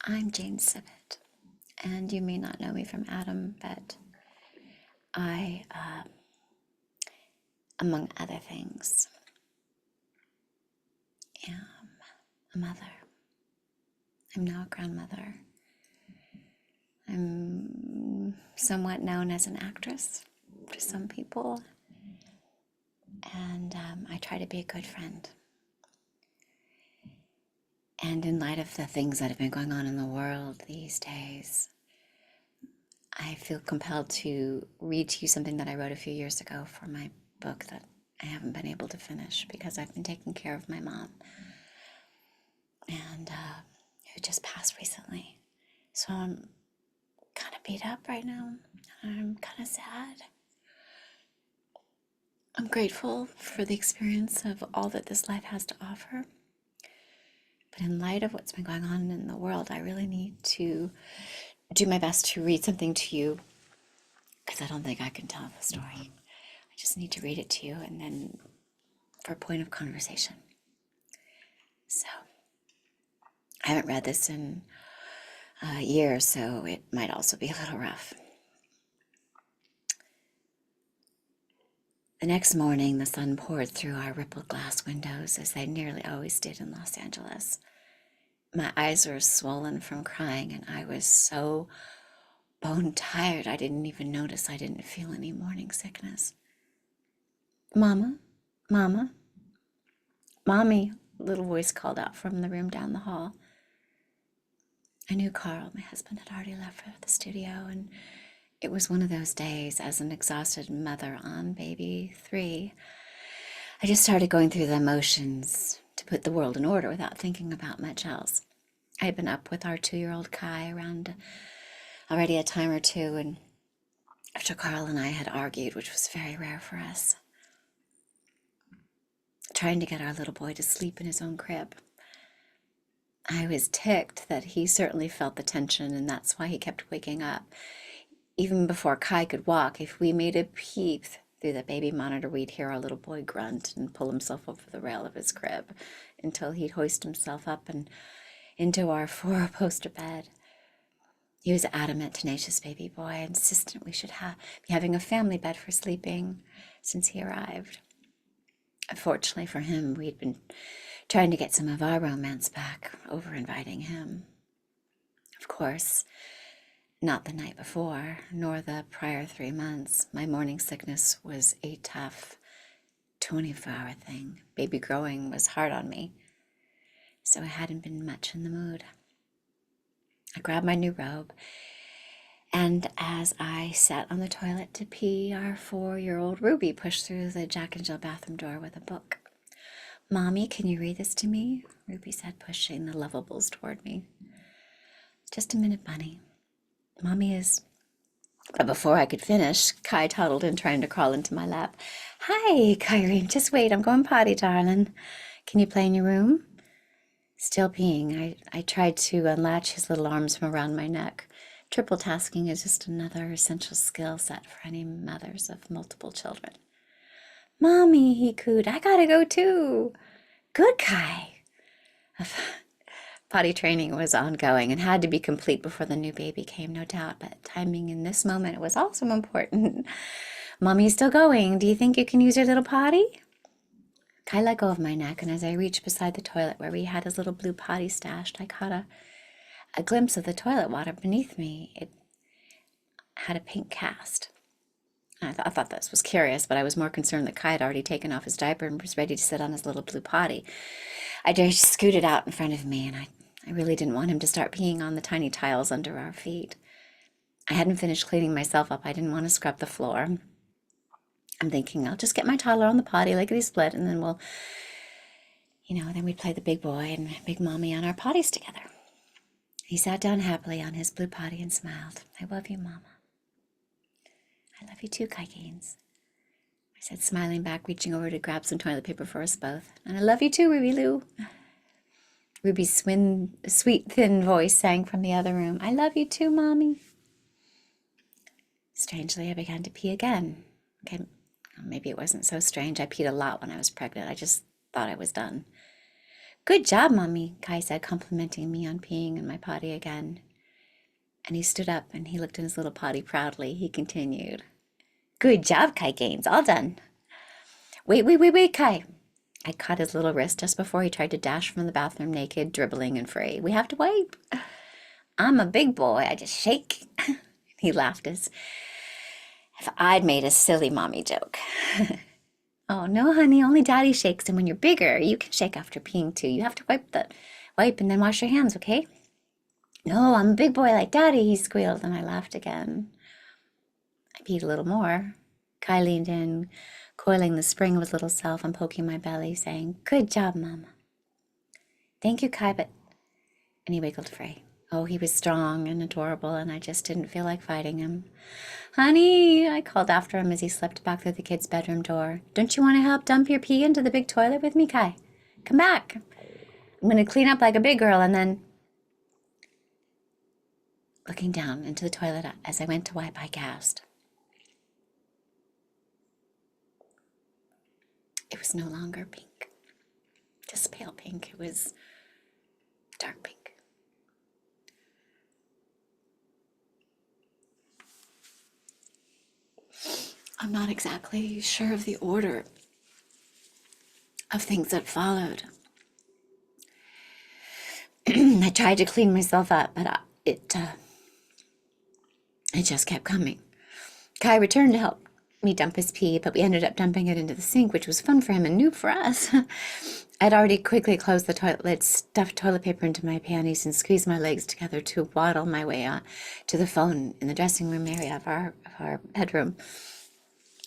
I'm Jane Sibbett, and you may not know me from Adam, but I, among other things, am a mother. I'm now a grandmother. I'm somewhat known as an actress to some people, and I try to be a good friend. And in light of the things that have been going on in the world these days, I feel compelled to read to you something that I wrote a few years ago for my book that I haven't been able to finish because I've been taking care of my mom, and who just passed recently. So I'm kind of beat up right now. I'm kind of sad. I'm grateful for the experience of all that this life has to offer. But in light of what's been going on in the world, I really need to do my best to read something to you because I don't think I can tell the story. I just need to read it to you and then for a point of conversation. So I haven't read this in a year, so it might also be a little rough. The next morning, the sun poured through our rippled glass windows as they nearly always did in Los Angeles. My eyes were swollen from crying, and I was so bone tired I didn't even notice I didn't feel any morning sickness. Mama, Mama, Mommy, a little voice called out from the room down the hall. I knew Carl, my husband, had already left for the studio, and it was one of those days as an exhausted mother on baby 3. I just started going through the motions to put the world in order without thinking about much else. I had been up with our 2-year-old Kai around already a time or two, and after Carl and I had argued, which was very rare for us, trying to get our little boy to sleep in his own crib. I was ticked that he certainly felt the tension, and that's why he kept waking up. Even before Kai could walk, if we made a peep through the baby monitor, we'd hear our little boy grunt and pull himself over the rail of his crib until he'd hoist himself up and into our 4-poster bed. He was adamant, tenacious baby boy, insistent we should be having a family bed for sleeping since he arrived. Unfortunately for him, we'd been trying to get some of our romance back over inviting him. Of course, not the night before, nor the prior 3 months. My morning sickness was a tough 24-hour thing. Baby growing was hard on me, so I hadn't been much in the mood. I grabbed my new robe, and as I sat on the toilet to pee, our 4-year-old Ruby pushed through the Jack and Jill bathroom door with a book. Mommy, can you read this to me? Ruby said, pushing the lovables toward me. Just a minute, Bunny. Mommy is... But before I could finish, Kai toddled in, trying to crawl into my lap. Hi, Kyrie. Just wait. I'm going potty, darling. Can you play in your room? Still peeing, I tried to unlatch his little arms from around my neck. Triple tasking is just another essential skill set for any mothers of multiple children. Mommy, he cooed, I gotta go too. Good, Kai. Potty training was ongoing and had to be complete before the new baby came, no doubt, but timing in this moment was also important. Mommy's still going. Do you think you can use your little potty? Kai let go of my neck, and as I reached beside the toilet where he had his little blue potty stashed, I caught a glimpse of the toilet water beneath me. It had a pink cast. I thought this was curious, but I was more concerned that Kai had already taken off his diaper and was ready to sit on his little blue potty. I just scooted out in front of me, and I really didn't want him to start peeing on the tiny tiles under our feet. I hadn't finished cleaning myself up. I didn't want to scrub the floor. I'm thinking, I'll just get my toddler on the potty, lickety-split, and then we'll, then we'd play the big boy and big mommy on our potties together. He sat down happily on his blue potty and smiled. I love you, Mama. I love you too, Kai Gaines. I said, smiling back, reaching over to grab some toilet paper for us both. And I love you too, Ruby Lou. Ruby's sweet, thin voice sang from the other room. I love you too, Mommy. Strangely, I began to pee again. Okay, maybe it wasn't so strange. I peed a lot when I was pregnant. I just thought I was done. Good job, Mommy, Kai said, complimenting me on peeing in my potty again. And he stood up and he looked in his little potty proudly. He continued, Good job, Kai Gaines. All done. Wait, Kai. I caught his little wrist just before he tried to dash from the bathroom naked, dribbling and free. We have to wipe. I'm a big boy. I just shake. He laughed as if I'd made a silly mommy joke. Oh, no, honey, only Daddy shakes, and when you're bigger, you can shake after peeing too. You have to wipe and then wash your hands, okay? No, I'm a big boy like Daddy, he squealed, and I laughed again. I peed a little more. Kai leaned in, coiling the spring of his little self and poking my belly, saying, Good job, Mama. Thank you, Kai, but... And he wiggled free. Oh, he was strong and adorable, and I just didn't feel like fighting him. Honey, I called after him as he slipped back through the kid's bedroom door. Don't you want to help dump your pee into the big toilet with me, Kai? Come back. I'm going to clean up like a big girl, and then... Looking down into the toilet as I went to wipe, I gasped. It was no longer pink. Just pale pink. It was dark pink. I'm not exactly sure of the order of things that followed. I tried to clean myself up, but it just kept coming. Kai returned to help me dump his pee, but we ended up dumping it into the sink, which was fun for him and new for us. I'd already quickly closed the toilet lid, stuffed toilet paper into my panties, and squeezed my legs together to waddle my way on to the phone in the dressing room area of our bedroom.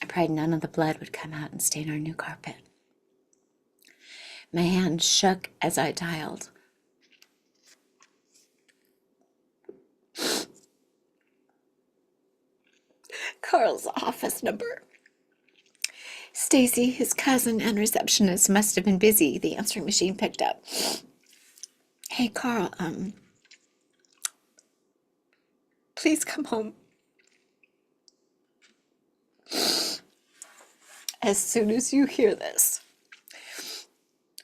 I prayed none of the blood would come out and stain our new carpet. My hand shook as I dialed. Carl's office number. Stacy, his cousin and receptionist, must have been busy. The answering machine picked up. Hey, Carl, please come home as soon as you hear this.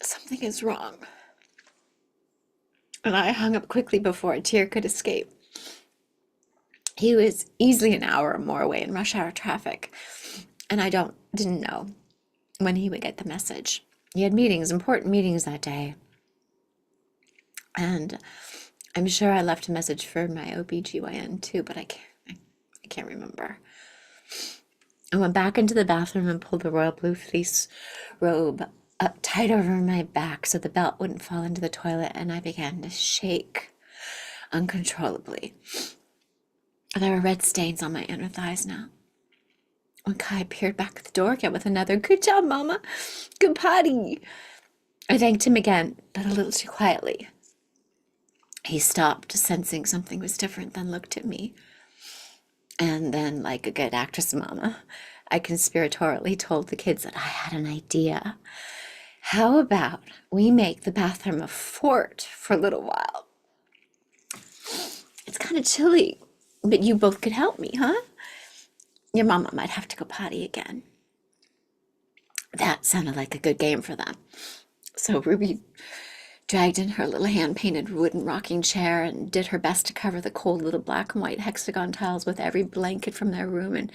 Something is wrong. And I hung up quickly before a tear could escape. He was easily an hour or more away in rush hour traffic, and I didn't know when he would get the message. He had important meetings that day, and I'm sure I left a message for my OBGYN too, but I can't remember. I went back into the bathroom and pulled the royal blue fleece robe up tight over my back so the belt wouldn't fall into the toilet, and I began to shake uncontrollably. There were red stains on my inner thighs now. When Kai peered back at the door again with another, Good job, Mama. Good potty. I thanked him again, but a little too quietly. He stopped, sensing something was different, then looked at me. And then, like a good actress mama, I conspiratorially told the kids that I had an idea. How about we make the bathroom a fort for a little while? It's kind of chilly, but you both could help me, huh? Your mama might have to go potty again. That sounded like a good game for them. So Ruby dragged in her little hand-painted wooden rocking chair and did her best to cover the cold little black and white hexagon tiles with every blanket from their room, and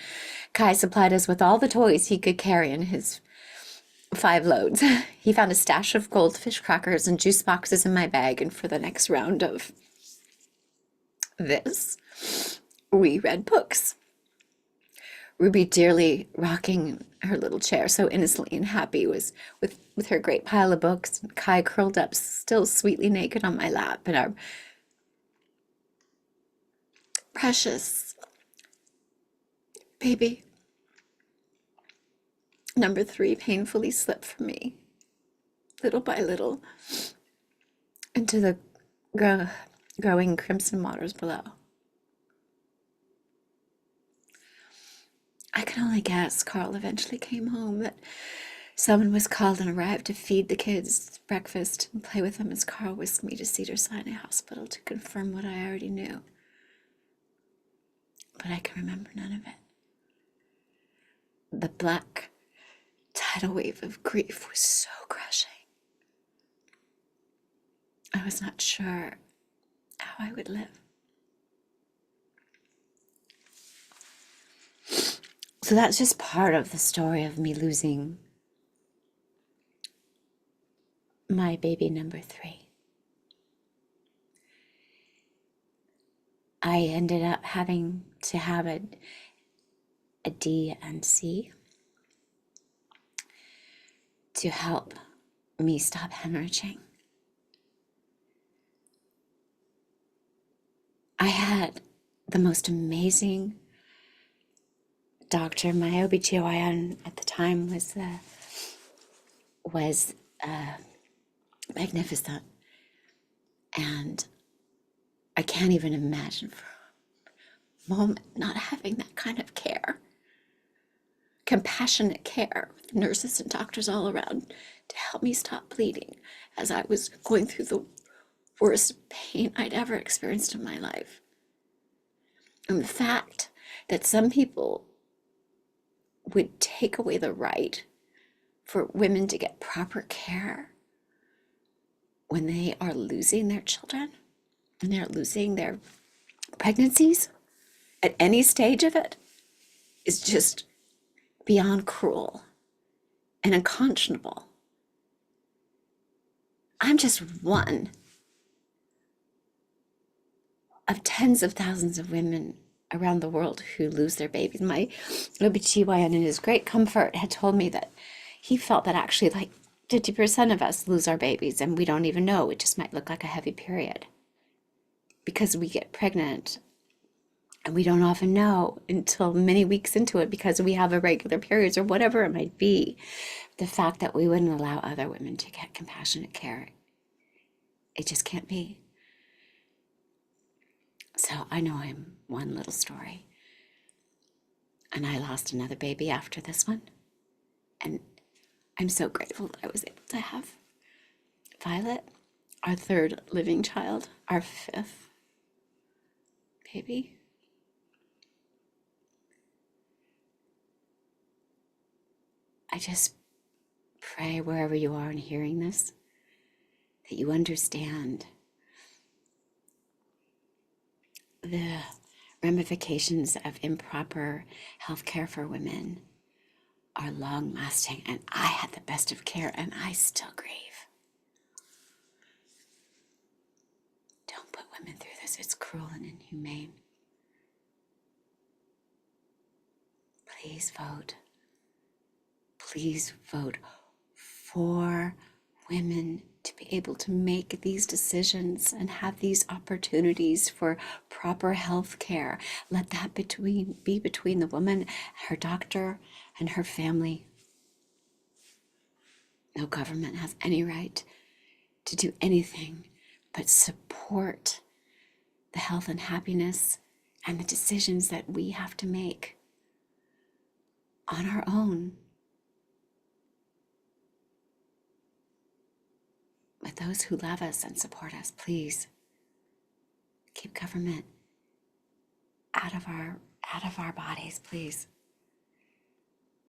Kai supplied us with all the toys he could carry in his 5 loads. He found a stash of goldfish crackers and juice boxes in my bag, and for the next round of this, we read books. Ruby, dearly rocking her little chair so innocently and happy, was with her great pile of books, and Kai curled up, still sweetly naked on my lap, and our precious baby number 3 painfully slipped from me, little by little, into the growing crimson waters below. I can only guess Carl eventually came home, that someone was called and arrived to feed the kids breakfast and play with them as Carl whisked me to Cedars-Sinai Hospital to confirm what I already knew. But I can remember none of it. The black tidal wave of grief was so crushing. I was not sure how I would live. So that's just part of the story of me losing my baby number 3. I ended up having to have a D and C to help me stop hemorrhaging. I had the most amazing doctor. My OBGYN at the time was magnificent. And I can't even imagine for a moment not having that kind of care. Compassionate care with nurses and doctors all around to help me stop bleeding as I was going through the worst pain I'd ever experienced in my life. And the fact that some people would take away the right for women to get proper care when they are losing their children and they're losing their pregnancies at any stage of it is just beyond cruel and unconscionable. I'm just one of tens of thousands of women around the world who lose their babies. My OBGYN, in his great comfort, had told me that he felt that actually like 50% of us lose our babies and we don't even know. It just might look like a heavy period because we get pregnant and we don't often know until many weeks into it because we have irregular periods or whatever it might be. The fact that we wouldn't allow other women to get compassionate care, it just can't be. So I know I'm one little story. And I lost another baby after this one. And I'm so grateful that I was able to have Violet, our 3rd living child, our 5th baby. I just pray wherever you are in hearing this, that you understand the ramifications of improper health care for women are long lasting. And I had the best of care and I still grieve. Don't put women through this. It's cruel and inhumane. Please vote. Please vote for women to be able to make these decisions and have these opportunities for proper health care. Let that be between the woman, her doctor, and her family. No government has any right to do anything but support the health and happiness and the decisions that we have to make on our own with those who love us and support us. Please keep government out of our bodies, please.